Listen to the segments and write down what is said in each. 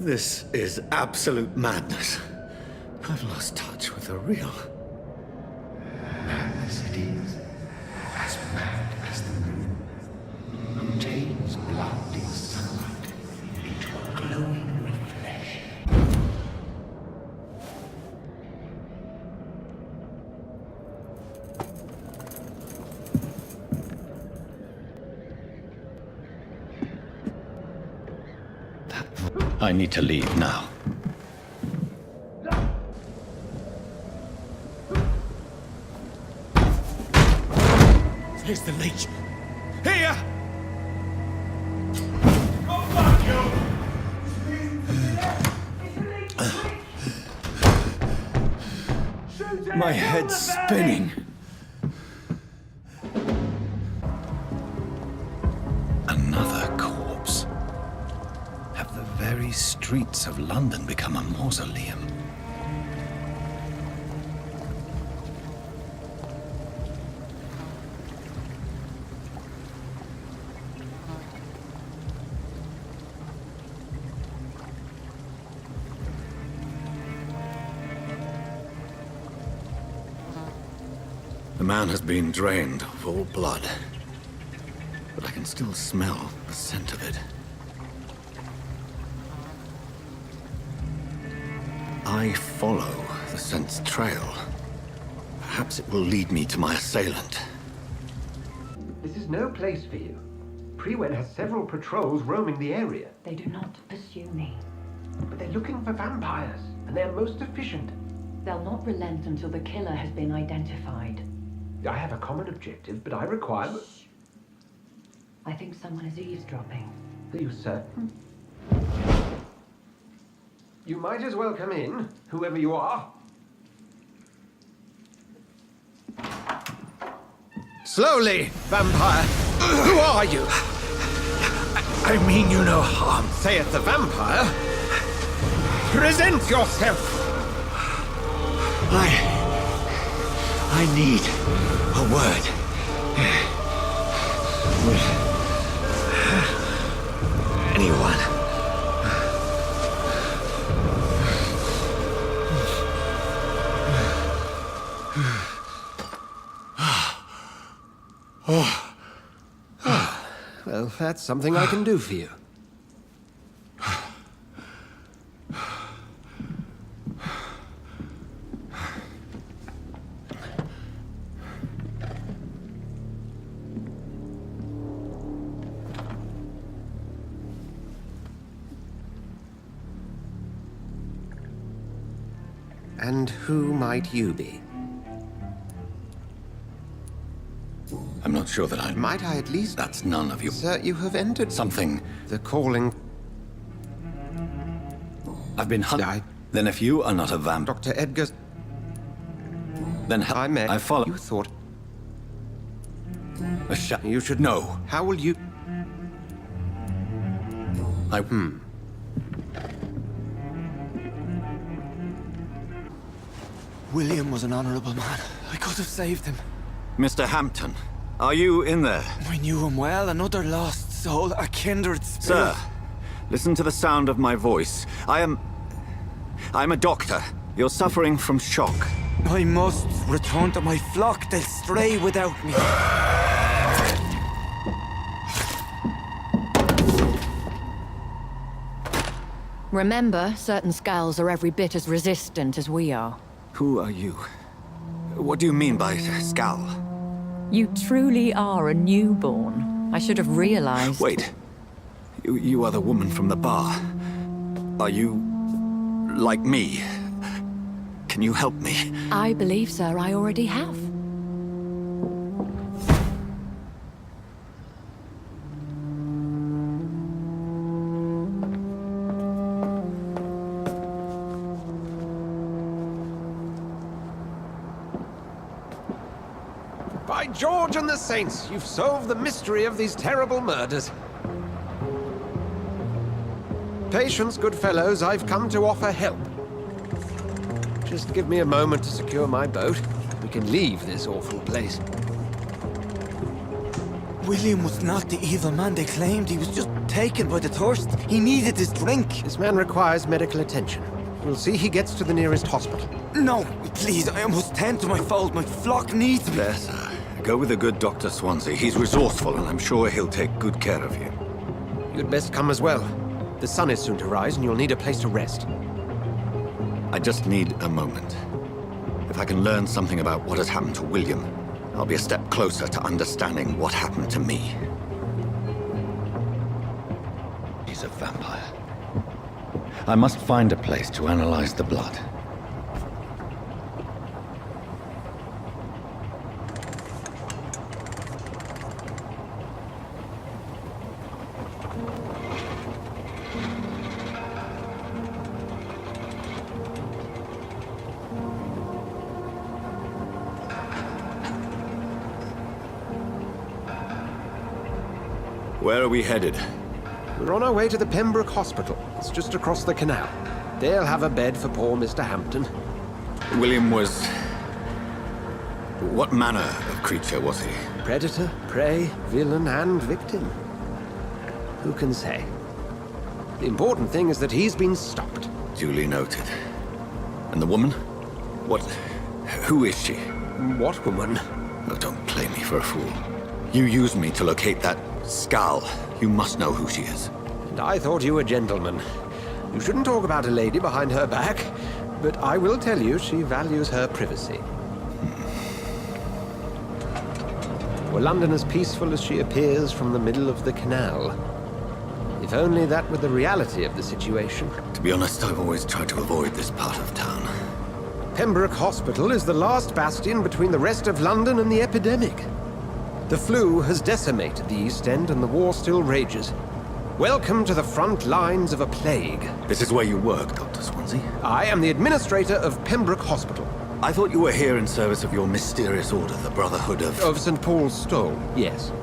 This is absolute madness. I've lost touch with the real. Madness it is, as mad as the moon, who takes blood in sunlight into a glowing reflection. I need to leave now. Here's the leech. Here! My head's spinning. Another corpse. Have the very streets of London become a mausoleum? The man has been drained of all blood, but I can still smell the scent of it. I follow the scent's trail. Perhaps it will lead me to my assailant. This is no place for you. Prewen has several patrols roaming the area. They do not pursue me. But they're looking for vampires, and they're most efficient. They'll not relent until the killer has been identified. I have a common objective, but I require... I think someone is eavesdropping. Are you certain? You might as well come in, whoever you are. Slowly, vampire! Who are you? I mean you no harm, saith the vampire. Present yourself! I need a word. With anyone. Well, that's something I can do for you. And who might you be? I'm not sure that I... Might I at least... That's none of you. Sir, you have entered... Something. The calling... I've been hunted. Then if you are not a vamp... Dr. Edgar's... Then I may... I follow. You thought... You should know. How will you... William was an honorable man. I could have saved him. Mr. Hampton, are you in there? I knew him well, another lost soul, a kindred spirit. Sir, listen to the sound of my voice. I'm a doctor. You're suffering from shock. I must return to my flock. They'll stray without me. Remember, certain skulls are every bit as resistant as we are. Who are you? What do you mean by scowl? You truly are a newborn. I should have realized. Wait. You are the woman from the bar. Are you... like me? Can you help me? I believe, sir, I already have. By George and the Saints, you've solved the mystery of these terrible murders. Patience, good fellows, I've come to offer help. Just give me a moment to secure my boat. We can leave this awful place. William was not the evil man they claimed. He was just taken by the thirst. He needed his drink. This man requires medical attention. We'll see he gets to the nearest hospital. No, please, I must tend to my fold. My flock needs me. There, sir. Go with the good Dr. Swansea. He's resourceful, and I'm sure he'll take good care of you. You'd best come as well. The sun is soon to rise, and you'll need a place to rest. I just need a moment. If I can learn something about what has happened to William, I'll be a step closer to understanding what happened to me. He's a vampire. I must find a place to analyze the blood. Where are we headed? We're on our way to the Pembroke Hospital. It's just across the canal. They'll have a bed for poor Mr. Hampton. William was... What manner of creature was he? Predator, prey, villain, and victim. Who can say? The important thing is that he's been stopped. Duly noted. And the woman? What... Who is she? What woman? Oh, don't play me for a fool. You used me to locate that skull. You must know who she is. And I thought you a gentleman. You shouldn't talk about a lady behind her back, but I will tell you she values her privacy. Were London as peaceful as she appears from the middle of the canal? If only that were the reality of the situation. To be honest, I've always tried to avoid this part of town. Pembroke Hospital is the last bastion between the rest of London and the epidemic. The flu has decimated the East End and the war still rages. Welcome to the front lines of a plague. This is where you work, Dr. Swansea? I am the administrator of Pembroke Hospital. I thought you were here in service of your mysterious order, the Brotherhood of... Of St. Paul's Stole, yes.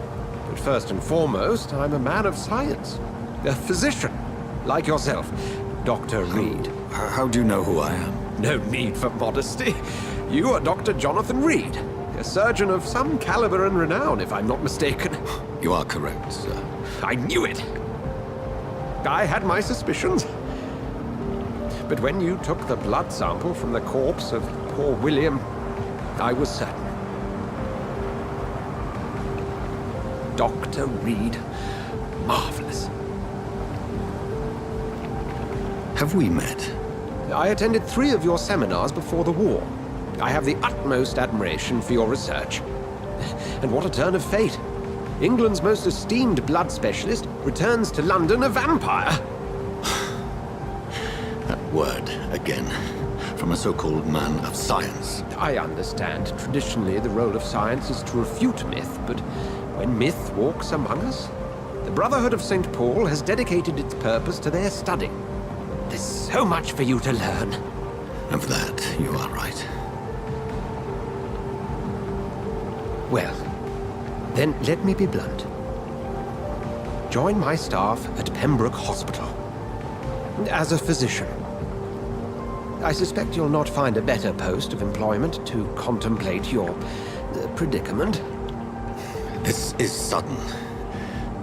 But first and foremost, I'm a man of science. A physician, like yourself, Dr. Reed. How do you know who I am? No need for modesty. You are Dr. Jonathan Reed, a surgeon of some caliber and renown, if I'm not mistaken. You are correct, sir. I knew it! I had my suspicions. But when you took the blood sample from the corpse of poor William, I was certain. Dr. Reed. Marvelous. Have we met? I attended 3 of your seminars before the war. I have the utmost admiration for your research. And what a turn of fate. England's most esteemed blood specialist returns to London a vampire. That word, again. From a so-called man of science. I understand. Traditionally, the role of science is to refute myth, but when myth walks among us, the Brotherhood of St. Paul has dedicated its purpose to their study. There's so much for you to learn. Of that, you are right. Well, then let me be blunt. Join my staff at Pembroke Hospital. As a physician. I suspect you'll not find a better post of employment to contemplate your predicament. This is sudden.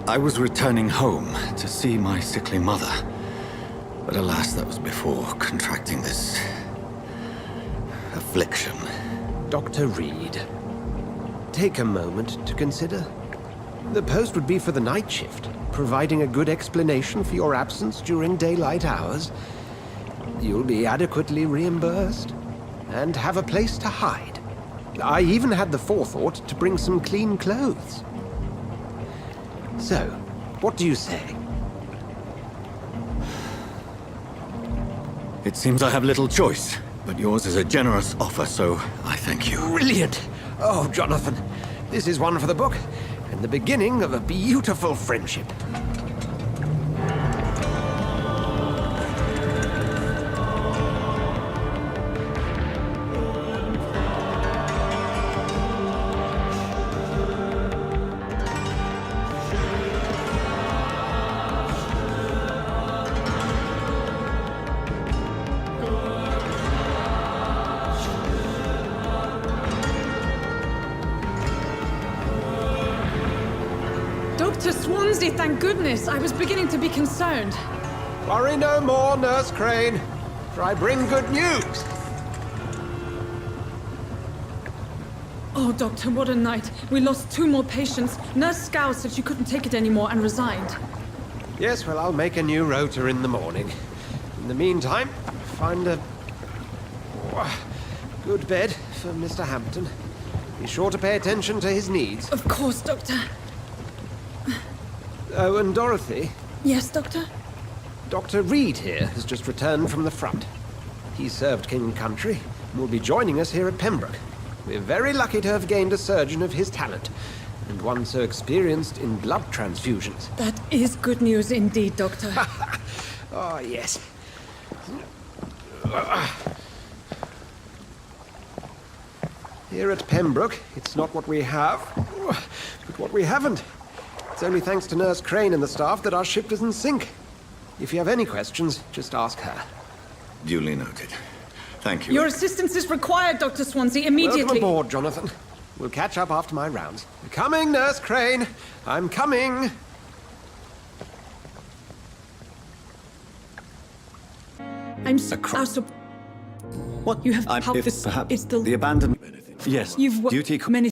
I was returning home to see my sickly mother. But alas, that was before contracting this... affliction. Dr. Reed, take a moment to consider. The post would be for the night shift, providing a good explanation for your absence during daylight hours. You'll be adequately reimbursed, and have a place to hide. I even had the forethought to bring some clean clothes. So, what do you say? It seems I have little choice, but yours is a generous offer, so I thank you. Brilliant! Oh, Jonathan, this is one for the book, and the beginning of a beautiful friendship. Dr. Swansea, thank goodness. I was beginning to be concerned. Worry no more, Nurse Crane, for I bring good news. Oh, Doctor, what a night. We lost 2 more patients. Nurse Scow said she couldn't take it anymore and resigned. Yes, well, I'll make a new rota in the morning. In the meantime, find a good bed for Mr. Hampton. Be sure to pay attention to his needs. Of course, Doctor. Oh, and Dorothy, Yes, Doctor? Dr. Reed here has just returned from the front. He served King and Country and will be joining us here at Pembroke. We're very lucky to have gained a surgeon of his talent, and one so experienced in blood transfusions. That is good news indeed, Doctor. Oh, yes. Here at Pembroke, it's not what we have, but what we haven't. It's only thanks to Nurse Crane and the staff that our ship doesn't sink. If you have any questions, just ask her. Duly noted. Thank you. Your assistance is required, Dr. Swansea, immediately. Welcome aboard, Jonathan. We'll catch up after my rounds. Coming, Nurse Crane. I'm coming. I'm so out of... What? You have I'm, helped if this... perhaps It's the... the abandoned. Yes. You've duty. many